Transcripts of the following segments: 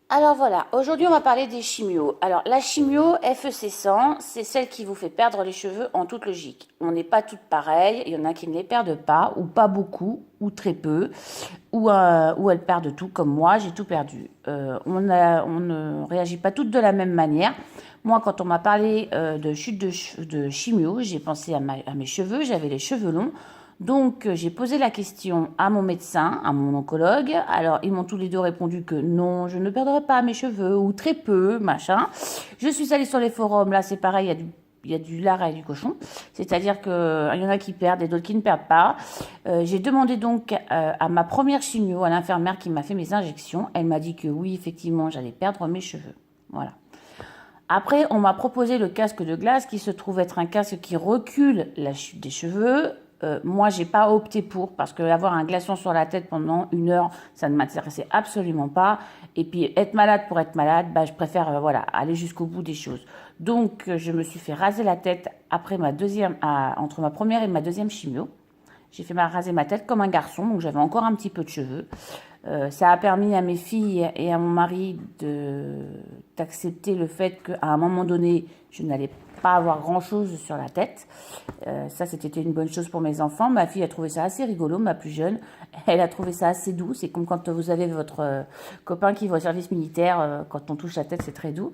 Alors voilà, aujourd'hui on va parler des chimios. Alors la chimio FEC 100, c'est celle qui vous fait perdre les cheveux en toute logique. On n'est pas toutes pareilles, il y en a qui ne les perdent pas, ou pas beaucoup, ou très peu, ou elles perdent tout, comme moi, j'ai tout perdu. On ne réagit pas toutes de la même manière. Moi, quand on m'a parlé de chute de chimio, j'ai pensé à mes cheveux, j'avais les cheveux longs. Donc, j'ai posé la question à mon médecin, à mon oncologue. Alors, ils m'ont tous les deux répondu que non, je ne perdrai pas mes cheveux, ou très peu, machin. Je suis allée sur les forums, là, c'est pareil, il y a du lard et du cochon. C'est-à-dire qu'il y en a qui perdent et d'autres qui ne perdent pas. J'ai demandé donc à ma première chimio, à l'infirmière qui m'a fait mes injections. Elle m'a dit que oui, effectivement, j'allais perdre mes cheveux. Voilà. Après, on m'a proposé le casque de glace qui se trouve être un casque qui recule la chute des cheveux. Moi, j'ai pas opté pour parce que avoir un glaçon sur la tête pendant 1 heure, ça ne m'intéressait absolument pas. Et puis être malade pour être malade, bah, je préfère voilà aller jusqu'au bout des choses. Donc, je me suis fait raser la tête après entre ma première et ma deuxième chimio. J'ai fait raser ma tête comme un garçon, donc j'avais encore un petit peu de cheveux. Ça a permis à mes filles et à mon mari d'accepter le fait qu'à un moment donné, je n'allais pas avoir grand-chose sur la tête. Ça, c'était une bonne chose pour mes enfants. Ma fille a trouvé ça assez rigolo, ma plus jeune. Elle a trouvé ça assez doux. C'est comme quand vous avez votre copain qui va au service militaire. Quand on touche la tête, c'est très doux.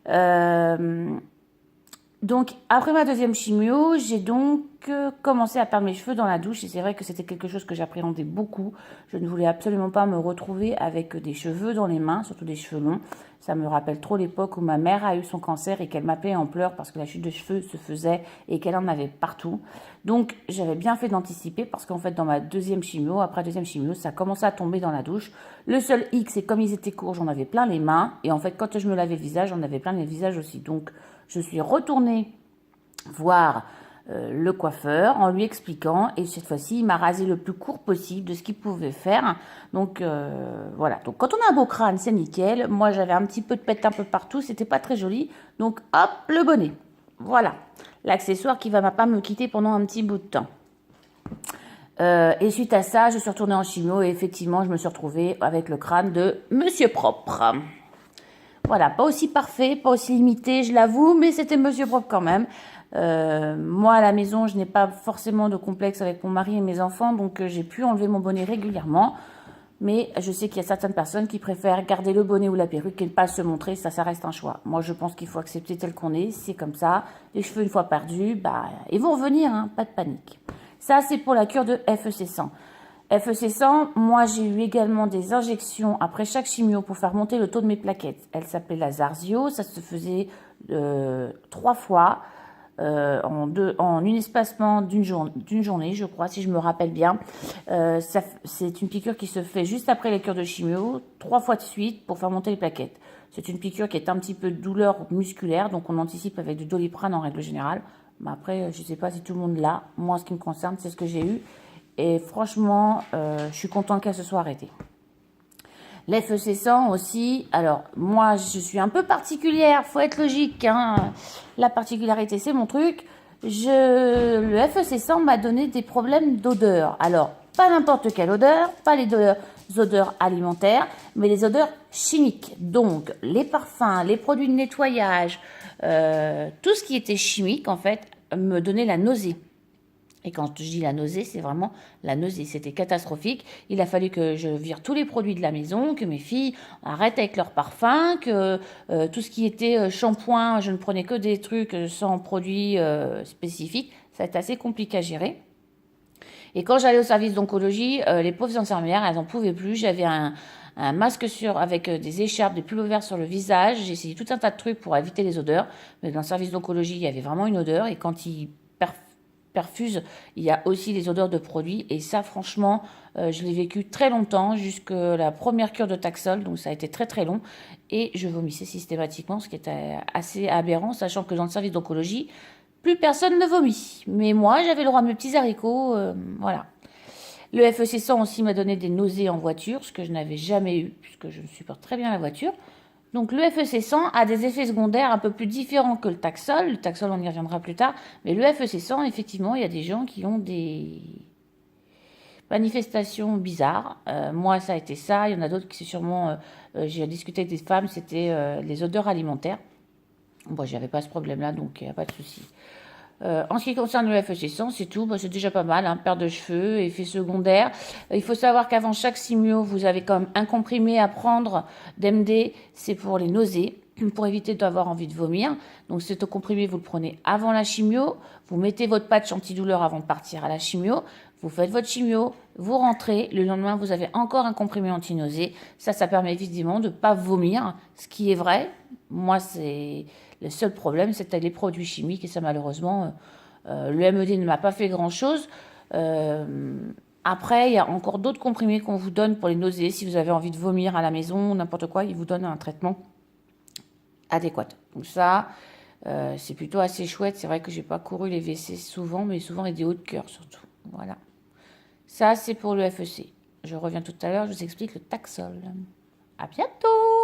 Euh, donc, après ma deuxième chimio, j'ai donc commencé à perdre mes cheveux dans la douche. Et c'est vrai que c'était quelque chose que j'appréhendais beaucoup. Je ne voulais absolument pas me retrouver avec des cheveux dans les mains, surtout des cheveux longs. Ça me rappelle trop l'époque où ma mère a eu son cancer et qu'elle m'appelait en pleurs parce que la chute de cheveux se faisait et qu'elle en avait partout. Donc, j'avais bien fait d'anticiper parce qu'en fait, dans ma deuxième chimio, après la deuxième chimio, ça commençait à tomber dans la douche. Le seul hic, c'est comme ils étaient courts, j'en avais plein les mains. Et en fait, quand je me lavais le visage, j'en avais plein les visages aussi. Donc, je suis retournée voir le coiffeur en lui expliquant et cette fois-ci il m'a rasé le plus court possible de ce qu'il pouvait faire. Donc voilà, donc quand on a un beau crâne c'est nickel. Moi j'avais un petit peu de pète un peu partout, c'était pas très joli, donc hop le bonnet, voilà l'accessoire qui va pas me quitter pendant un petit bout de temps. Et suite à ça je suis retournée en chimio et effectivement je me suis retrouvée avec le crâne de Monsieur Propre. Voilà, pas aussi parfait, pas aussi limité, je l'avoue, mais c'était Monsieur Propre quand même. Moi, à la maison, je n'ai pas forcément de complexe avec mon mari et mes enfants, donc j'ai pu enlever mon bonnet régulièrement. Mais je sais qu'il y a certaines personnes qui préfèrent garder le bonnet ou la perruque et ne pas se montrer, ça reste un choix. Moi, je pense qu'il faut accepter tel qu'on est, c'est comme ça. Les cheveux, une fois perdus, bah, ils vont revenir, hein, pas de panique. Ça, c'est pour la cure de FEC 100. FEC 100, moi j'ai eu également des injections après chaque chimio pour faire monter le taux de mes plaquettes. Elle s'appelait la Zarzio, ça se faisait 3 fois en une espacement d'une journée, je crois, si je me rappelle bien. C'est une piqûre qui se fait juste après les cures de chimio, 3 fois de suite pour faire monter les plaquettes. C'est une piqûre qui est un petit peu de douleur musculaire, donc on anticipe avec du Doliprane en règle générale. Mais après, je ne sais pas si tout le monde l'a. Moi, en ce qui me concerne, c'est ce que j'ai eu. Et franchement, je suis contente qu'elle se soit arrêtée. L'FEC 100 aussi, alors moi je suis un peu particulière, faut être logique, hein. La particularité c'est mon truc. Le FEC 100 m'a donné des problèmes d'odeur. Alors, pas n'importe quelle odeur, pas les odeurs alimentaires, mais les odeurs chimiques. Donc, les parfums, les produits de nettoyage, tout ce qui était chimique en fait, me donnait la nausée. Et quand je dis la nausée, c'est vraiment la nausée. C'était catastrophique. Il a fallu que je vire tous les produits de la maison, que mes filles arrêtent avec leurs parfums, que tout ce qui était shampoing, je ne prenais que des trucs sans produits spécifiques. Ça a été assez compliqué à gérer. Et quand j'allais au service d'oncologie, les pauvres infirmières, elles n'en pouvaient plus. J'avais un masque avec des écharpes, des pullovers verts sur le visage. J'ai essayé tout un tas de trucs pour éviter les odeurs. Mais dans le service d'oncologie, il y avait vraiment une odeur. Et quand ils perfuse, il y a aussi les odeurs de produits. Et ça, franchement, je l'ai vécu très longtemps, jusqu'à la première cure de Taxol. Donc, ça a été très, très long. Et je vomissais systématiquement, ce qui était assez aberrant, sachant que dans le service d'oncologie, plus personne ne vomit. Mais moi, j'avais le droit à mes petits haricots. Voilà. Le FEC 100 aussi m'a donné des nausées en voiture, ce que je n'avais jamais eu, puisque je supporte très bien la voiture. Donc le FEC 100 a des effets secondaires un peu plus différents que le Taxol. Le Taxol, on y reviendra plus tard. Mais le FEC 100, effectivement, il y a des gens qui ont Manifestation bizarre. Moi, ça a été ça. Il y en a d'autres qui c'est sûrement. J'ai discuté avec des femmes, c'était les odeurs alimentaires. Moi, j'avais pas ce problème-là, donc il n'y a pas de souci. En ce qui concerne le FEC100, c'est tout. Bah, c'est déjà pas mal, hein, perte de cheveux, effet secondaire. Il faut savoir qu'avant chaque simio, vous avez quand même un comprimé à prendre d'MD. C'est pour les nausées, pour éviter d'avoir envie de vomir. Donc, cet comprimé, vous le prenez avant la chimio. Vous mettez votre patch antidouleur avant de partir à la chimio. Vous faites votre chimio, vous rentrez. Le lendemain, vous avez encore un comprimé anti-nausée. Ça permet évidemment de ne pas vomir, ce qui est vrai. Moi, c'est le seul problème, c'est avec les produits chimiques. Et ça, malheureusement, le MED ne m'a pas fait grand-chose. Après, il y a encore d'autres comprimés qu'on vous donne pour les nausées. Si vous avez envie de vomir à la maison, n'importe quoi, ils vous donnent un traitement adéquat. Donc ça, c'est plutôt assez chouette. C'est vrai que j'ai pas couru les WC souvent, mais souvent avec des hauts de cœur surtout. Voilà. Ça, c'est pour le FEC. Je reviens tout à l'heure, je vous explique le Taxol. À bientôt!